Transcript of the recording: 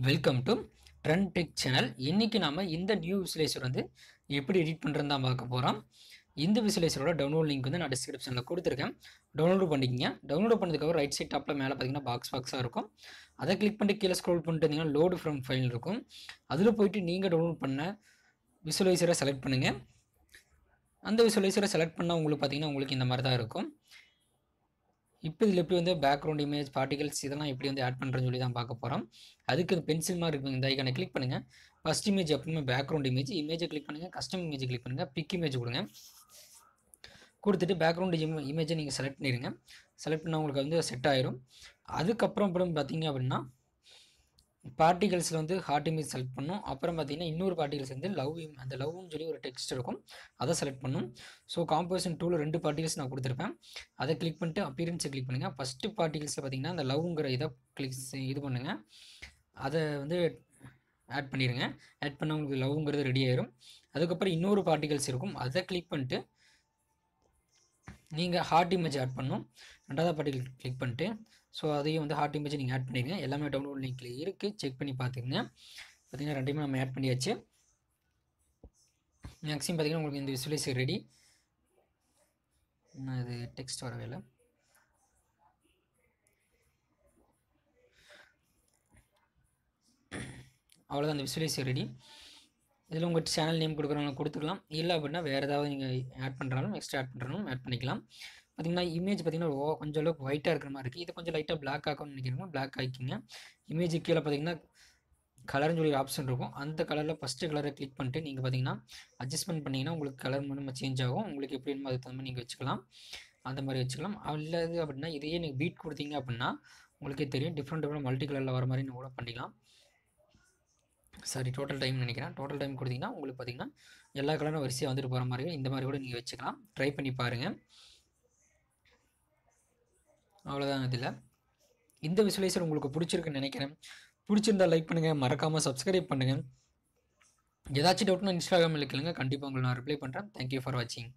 Welcome to trend tech channel. இன்னைக்கு நாம இந்த நியூ விசுவலைசர் வந்து எப்படி எடிட் பண்ணுறதுன்னு தான் பார்க்க போகிறோம். இந்த விசுவலைசரோட டவுன்லோட் லிங்க் வந்து நான் டிஸ்கிரிப்ஷனில் கொடுத்துருக்கேன். டவுன்லோட் பண்ணிக்கிங்க. டவுன்லோட் பண்ணதுக்கப்புறம் ரைட் சைட் டாப்பில் மேலே பார்த்தீங்கன்னா பாக்ஸாக இருக்கும். அதை கிளிக் பண்ணிட்டு கீழே ஸ்க்ரோல் பண்ணிட்டு இருந்தீங்கன்னா லோடு ஃப்ரம் ஃபைல் இருக்கும். அதில் போயிட்டு நீங்கள் டவுன்லோட் பண்ண விசுவலைசரை செலக்ட் பண்ணுங்கள். அந்த விசுவலைசரை செலக்ட் பண்ணால் உங்களுக்கு பார்த்தீங்கன்னா உங்களுக்கு இந்த மாதிரி தான் இருக்கும். இப்போ இதில் எப்படி வந்து பேக்ரவுண்ட் இமேஜ் பார்ட்டிகல்ஸ் இதெல்லாம் எப்படி வந்து ஆட் பண்ணுறேன்னு சொல்லி தான் பார்க்க போகிறோம். அதுக்கு பென்சில் மாதிரி இருக்கும். இந்த ஐக்கானை கிளிக் பண்ணுங்கள். ஃபஸ்ட் இமேஜ் எப்பவுமே பேக்ரவுண்ட் இமேஜை கிளிக் பண்ணுங்கள். கஸ்டம் இமேஜ் கிளிக் பண்ணுங்கள். பிக் இமேஜ் கொடுங்க. கொடுத்துட்டு பேக்ரவுண்ட் இமேஜை நீங்கள் செலக்ட் பண்ணிடுங்க. செலக்ட் பண்ணால் உங்களுக்கு வந்து செட் ஆயிரும். அதுக்கப்புறம் பார்த்தீங்க அப்படின்னா பார்ட்டிகல்ஸில் வந்து ஹார்ட் இமேஜ் செலக்ட் பண்ணும். அப்புறம் பார்த்தீங்கன்னா இன்னொரு பார்ட்டிகல்ஸ் வந்து அந்த லவ்னு சொல்லி ஒரு டெக்ஸ்ட் இருக்கும், அதை செலக்ட் பண்ணும். ஸோ காம்போசிஷன் டூவில் 2 பார்ட்டிகல்ஸ் நான் கொடுத்துருப்பேன். அதை கிளிக் பண்ணிட்டு அப்பியரன்ஸை கிளிக் பண்ணுங்கள். ஃபஸ்ட்டு பார்ட்டிகல்ஸில் பார்த்தீங்கன்னா அந்த லவ்ங்கிற இதை இது பண்ணுங்கள். அதை வந்து ஆட் பண்ணிடுங்க. ஆட் பண்ணால் உங்களுக்கு லவ்ங்கிறது ரெடி ஆயிரும். அதுக்கப்புறம் இன்னொரு பார்ட்டிகல்ஸ் இருக்கும், அதை கிளிக் பண்ணிட்டு நீங்கள் ஹார்ட் இமேஜ் ஆட் பண்ணணும். 2வது பார்ட்டிகல் கிளிக் பண்ணிட்டு ஸோ அதையும் வந்து ஹார்ட் இமேஜ் நீங்கள் ஆட் பண்ணிடுங்க. எல்லாமே டவுன்லோட் லிங்க்கில் இருக்குது, செக் பண்ணி பார்த்துக்குங்க. பார்த்தீங்கன்னா 2மே நம்ம ஆட் பண்ணியாச்சு. மேக்ஸிமம் பார்த்தீங்கன்னா உங்களுக்கு இந்த விசுவலைசர் ரெடி. அது டெக்ஸ்ட் வரவே இல்லை. அவ்வளோதான், அந்த விசுவலைசர் ரெடி. இதில் உங்கள் சேனல் நேம் கொடுக்குறவங்க கொடுத்துக்கலாம். இல்லை அப்படின்னா வேறு ஏதாவது நீங்கள் ஆட் பண்ணுறாலும் எக்ஸ்ட்ரா ஆட் பண்ணுறாலும் ஆட் பண்ணிக்கலாம். பார்த்திங்கன்னா இமேஜ் பார்த்திங்கன்னா கொஞ்சம் அளவுக்கு ஒயிட்டாக இருக்கிற மாதிரி இருக்குது. இது கொஞ்சம் லைட்டாக பிளாக் ஆக்கணும்னு நினைக்கிறீங்க, பிளாக் ஆக்கிங்க. இமேஜ் கீழே பார்த்திங்கன்னா கலர்னு சொல்லி ஆப்ஷன் இருக்கும். அந்த கலரில் ஃபஸ்ட்டு கலரை கிளிக் பண்ணிட்டு நீங்கள் பார்த்திங்கன்னா அட்ஜஸ்ட்மெண்ட் பண்ணிங்கன்னா உங்களுக்கு கலர் மூலமாக சேஞ்ச் ஆகும். உங்களுக்கு எப்படி வேணுமோ அதுக்கு தகுந்த மாதிரி நீங்கள் வச்சுக்கலாம், அந்த மாதிரி வச்சுக்கலாம். அல்லது அப்படின்னா இதையே நீங்கள் பீட் கொடுத்தீங்க அப்படின்னா உங்களுக்கே தெரியும் டிஃப்ரெண்ட் மல்டி கலரில் வர மாதிரி நீங்கள் கூட பண்ணிக்கலாம். சாரி, டோட்டல் டைம் நினைக்கிறேன். டோட்டல் டைம் கொடுத்தீங்கன்னா உங்களுக்கு பார்த்தீங்கன்னா எல்லா கலரும் வரிசையாக வந்துட்டு போகிற மாதிரி இந்த மாதிரி கூட நீங்கள் வச்சுக்கலாம். ட்ரை பண்ணி பாருங்கள். அவ்வளோதான். இதில் இந்த விசுவலைசர் உங்களுக்கு பிடிச்சிருக்குன்னு நினைக்கிறேன். பிடிச்சிருந்தால் லைக் பண்ணுங்கள், மறக்காமல் சப்ஸ்கிரைப் பண்ணுங்கள். ஏதாச்சும் டவுட்னா இன்ஸ்டாகிராமில் கேளுங்க, கண்டிப்பாக உங்களுக்கு நான் ரிப்ளை பண்ணுறேன். தேங்க்யூ ஃபார் வாட்சிங்.